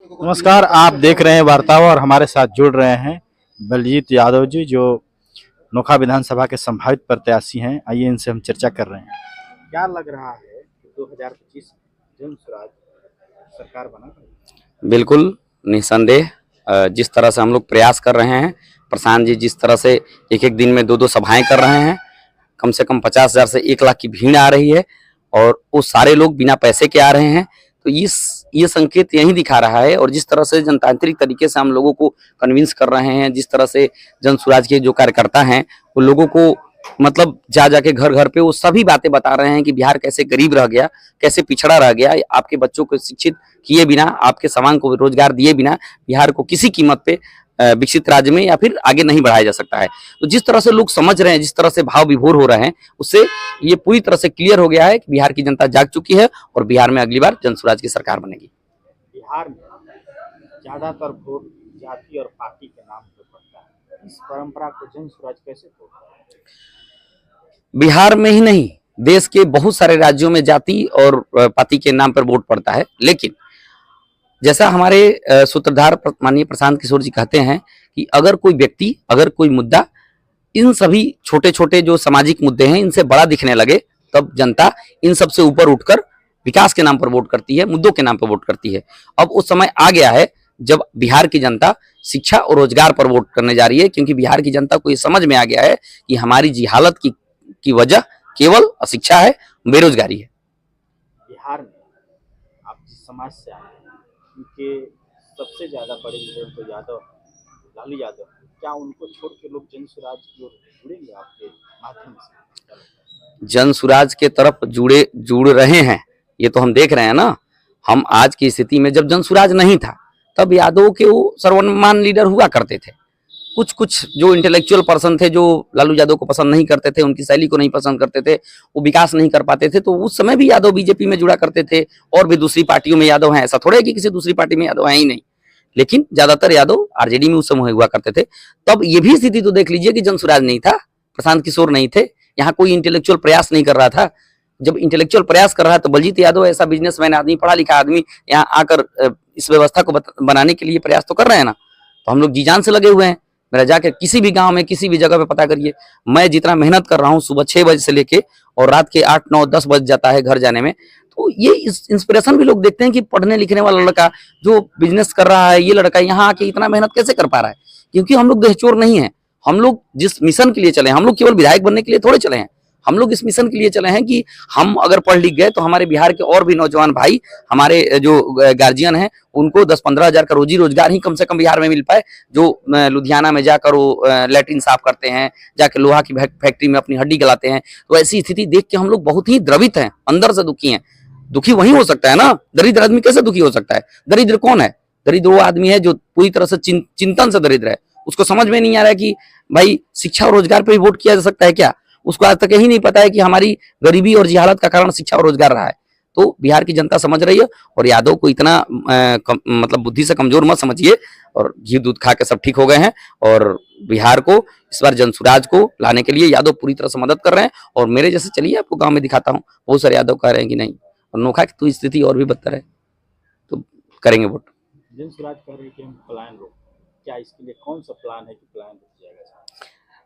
नमस्कार, आप देख रहे हैं वार्ता और हमारे साथ जुड़ रहे हैं बलजीत यादव जी, जो नोखा विधानसभा के संभावित प्रत्याशी हैं। आइए इनसे हम चर्चा कर रहे हैं। क्या लग रहा है कि 2025 जन स्वराज सरकार बना? बिल्कुल निस्संदेह जिस तरह से हम लोग प्रयास कर रहे हैं, प्रशांत जी जिस तरह से एक एक दिन में दो सभाएं कर रहे हैं, कम से कम 50,000 से 1 लाख की भीड़ आ रही है और वो सारे लोग बिना पैसे के आ रहे हैं। तो ये संकेत यही दिखा रहा है। और जिस तरह से जनतांत्रिक तरीके से हम लोगों को कन्विंस कर रहे हैं, जिस तरह से जन स्वराज के जो कार्यकर्ता हैं वो लोगों को मतलब जा जाके घर घर पे वो सभी बातें बता रहे हैं कि बिहार कैसे गरीब रह गया, कैसे पिछड़ा रह गया, आपके बच्चों को शिक्षित किए बिना, आपके समाज को रोजगार दिए बिना बिहार को किसी कीमत पे विकसित राज्य में या फिर आगे नहीं बढ़ाया जा सकता है। तो जिस तरह से लोग समझ रहे हैं, जिस तरह से भाव विभोर हो रहे हैं, उससे ये पूरी तरह से क्लियर हो गया है कि बिहार की जनता जाग चुकी है और बिहार में अगली बार जन स्वराज की सरकार बनेगी। बिहार में ज्यादातर वोट जाति और पार्टी के नाम पर पड़ता है। इस परंपरा को जन स्वराज कैसे तोड़ता है? बिहार में ही नहीं, देश के बहुत सारे राज्यों में जाति और पार्टी के नाम पर वोट पड़ता है। लेकिन जैसा हमारे सूत्रधार माननीय प्रशांत किशोर जी कहते हैं कि अगर कोई व्यक्ति, अगर कोई मुद्दा इन सभी छोटे छोटे जो सामाजिक मुद्दे हैं इनसे बड़ा दिखने लगे, तब जनता इन सब से ऊपर उठकर विकास के नाम पर वोट करती है, मुद्दों के नाम पर वोट करती है। अब उस समय आ गया है जब बिहार की जनता शिक्षा और रोजगार पर वोट करने जा रही है, क्योंकि बिहार की जनता को ये समझ में आ गया है कि हमारी जिहालत की वजह केवल अशिक्षा है, बेरोजगारी है। बिहार में आप जिस समाज से आए हैं, उनके सबसे ज्यादा बड़े लीडर तो यादव, लालू यादव, क्या उनको छोड़ के लोग जन स्वराज की ओर जुड़ेंगे आपके माध्यम से? जन स्वराज के तरफ जुड़ रहे हैं, ये तो हम देख रहे हैं ना। हम आज की स्थिति में, जब जन स्वराज नहीं था तब यादव के वो सर्वमान्य लीडर हुआ करते थे। कुछ जो इंटेलेक्चुअल पर्सन थे जो लालू यादव को पसंद नहीं करते थे, उनकी शैली को नहीं पसंद करते थे, वो विकास नहीं कर पाते थे, तो उस समय भी यादव बीजेपी में जुड़ा करते थे। और भी दूसरी पार्टियों में यादव हैं, ऐसा थोड़ा है कि किसी दूसरी पार्टी में यादव है ही नहीं, लेकिन ज्यादातर यादव आरजेडी में उस समय हुआ करते थे। तब ये भी स्थिति तो देख लीजिए कि जन स्वराज नहीं था, प्रशांत किशोर नहीं थे, यहाँ कोई इंटेलेक्चुअल प्रयास नहीं कर रहा था। जब इंटेलेक्चुअल प्रयास कर रहा है तो बलजीत यादव ऐसा बिजनेसमैन आदमी, पढ़ा लिखा आदमी, यहाँ आकर इस व्यवस्था को बनाने के लिए प्रयास तो कर रहे हैं ना। तो हम लोग जी जान से लगे हुए हैं। मेरा जाके किसी भी गांव में, किसी भी जगह पे पता करिए, मैं जितना मेहनत कर रहा हूँ सुबह 6 बजे से लेके और रात के 8, 9, 10 बज जाता है घर जाने में, तो ये इंस्पिरेशन भी लोग देखते हैं कि पढ़ने लिखने वाला लड़का जो बिजनेस कर रहा है, ये लड़का यहाँ आके इतना मेहनत कैसे कर पा रहा है। क्योंकि हम लोग दहचोर नहीं है। हम लोग जिस मिशन के लिए चले, हम लोग केवल विधायक बनने के लिए थोड़े चले हैं, हम लोग इस मिशन के लिए चले हैं कि हम अगर पढ़ लिख गए तो हमारे बिहार के और भी नौजवान भाई, हमारे जो गार्जियन हैं, उनको 10-15 हजार का रोजी रोजगार ही कम से कम बिहार में मिल पाए। जो लुधियाना में जाकर वो लैट्रिन साफ करते हैं, जाके लोहा की फैक्ट्री में अपनी हड्डी गलाते हैं, तो ऐसी स्थिति देख के हम लोग बहुत ही द्रवित हैं, अंदर से दुखी हैं। दुखी वही हो सकता है ना, दरिद्र आदमी कैसे दुखी हो सकता है? दरिद्र कौन है? दरिद्र वो आदमी है जो पूरी तरह से चिंतन से दरिद्र है। उसको समझ में नहीं आ रहा है कि भाई शिक्षा और रोजगार पर भी वोट किया जा सकता है क्या। उसको आज तक यही नहीं पता है कि हमारी गरीबी और जिहालत का कारण शिक्षा और रोजगार रहा है। तो बिहार की जनता समझ रही है और यादव को इतना मतलब बुद्धि से कमजोर मत समझिए। और घी दूध खा के सब ठीक हो गए हैं और बिहार को इस बार जन स्वराज को लाने के लिए यादव पूरी तरह से मदद कर रहे हैं। और मेरे जैसे चलिए आपको गांव में दिखाता हूँ, बहुत सारे यादव कह रहे हैं कि नहीं, और नोखा की तो स्थिति और भी बदतर है, तो करेंगे वोट। जन स्वराज कह रहे हैं कि हम पलायन रोक, क्या इसके लिए कौन सा प्लान है कि पलायन रोक जाएगा?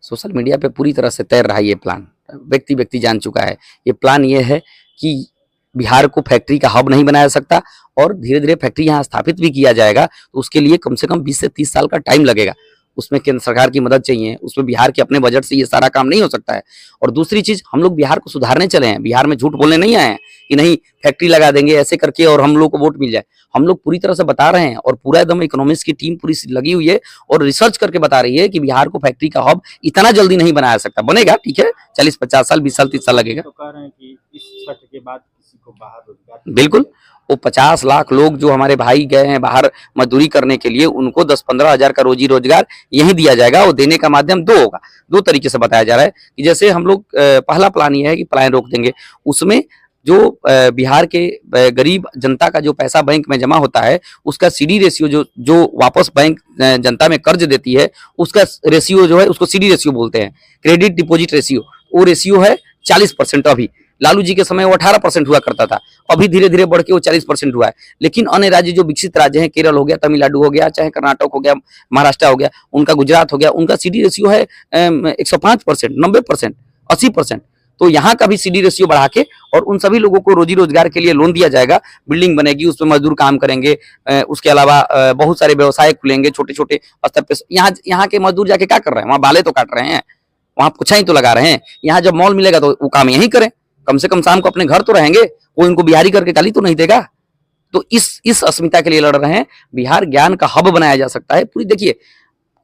सोशल मीडिया पे पूरी तरह से तैर रहा है ये प्लान, व्यक्ति जान चुका है। ये प्लान ये है कि बिहार को फैक्ट्री का हब नहीं बनाया जा सकता और धीरे धीरे फैक्ट्री यहाँ स्थापित भी किया जाएगा, तो उसके लिए कम से कम 20 से 30 साल का टाइम लगेगा। उसमें केंद्र सरकार की मदद चाहिए, उसमें बिहार के अपने बजट से ये सारा काम नहीं हो सकता है। और दूसरी चीज, हम लोग बिहार को सुधारने चले हैं, बिहार में झूठ बोलने नहीं आए हैं कि नहीं फैक्ट्री लगा देंगे ऐसे करके और हम लोग को वोट मिल जाए। हम लोग पूरी तरह से बता रहे हैं और पूरा एकदम इकोनॉमिक्स की टीम पूरी लगी हुई है और रिसर्च करके बता रही है कि बिहार को फैक्ट्री का हब इतना जल्दी नहीं बनाया सकता। बनेगा, ठीक है, 40-50 साल, 20 साल, 30 साल लगेगा। तो कह रहे हैं कि इस छठ के बाद किसी को बाहर रोजगार, बिल्कुल, वो 50 लाख लोग जो हमारे भाई गए हैं बाहर मजदूरी करने के लिए, उनको 10-15 हजार का रोजी रोजगार यही दिया जाएगा। वो देने का माध्यम दो होगा, दो तरीके से बताया जा रहा है कि जैसे हम लोग पहला प्लान ये है कि पलायन रोक देंगे। उसमें जो बिहार के गरीब जनता का जो पैसा बैंक में जमा होता है, उसका सीडी रेशियो जो वापस बैंक जनता में कर्ज देती है, उसका रेशियो जो है उसको सीडी रेशियो बोलते हैं, क्रेडिट डिपॉजिट रेशियो। वो रेशियो है 40% अभी, लालू जी के समय वो 18% हुआ करता था, अभी धीरे धीरे बढ़ के वो 40% हुआ है। लेकिन अन्य राज्य जो विकसित राज्य हैं, केरल हो गया, तमिलनाडु हो गया, चाहे कर्नाटक हो गया, महाराष्ट्र हो गया, उनका गुजरात हो गया, उनका सीडी रेशियो है 105%, 90%, 80%। तो यहाँ का भी सीडी रेशियो बढ़ा के और उन सभी लोगों को रोजी रोजगार के लिए लोन दिया जाएगा, बिल्डिंग बनेगी, उसमें मजदूर काम करेंगे, उसके अलावा बहुत सारे व्यवसाय खुलेंगे छोटे छोटे स्तर पे। यहाँ के मजदूर जाके क्या कर रहे हैं? वहाँ बाले तो काट रहे हैं, वहाँ पुछाई तो लगा रहे हैं। यहाँ जब मॉल मिलेगा तो वो काम यहीं करें, कम से कम शाम को अपने घर तो रहेंगे, कोई इनको बिहारी करके गाली तो नहीं देगा। तो इस अस्मिता के लिए लड़ रहे हैं। बिहार ज्ञान का हब बनाया जा सकता है। पूरी देखिए,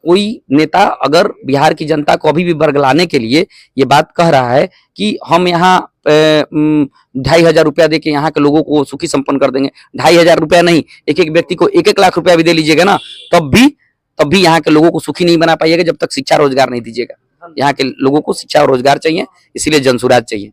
कोई नेता अगर बिहार की जनता को अभी भी बरगलाने के लिए ये बात कह रहा है कि हम यहाँ 2,500 रुपया दे के यहाँ के लोगों को सुखी संपन्न कर देंगे, 2,500 रुपया नहीं, एक एक व्यक्ति को 1-1 लाख रुपया भी दे लीजिएगा ना, तब भी यहाँ के लोगों को सुखी नहीं बना पाइएगा जब तक शिक्षा रोजगार नहीं दीजिएगा। यहाँ के लोगों को शिक्षा और रोजगार चाहिए, इसीलिए जनसुराज चाहिए।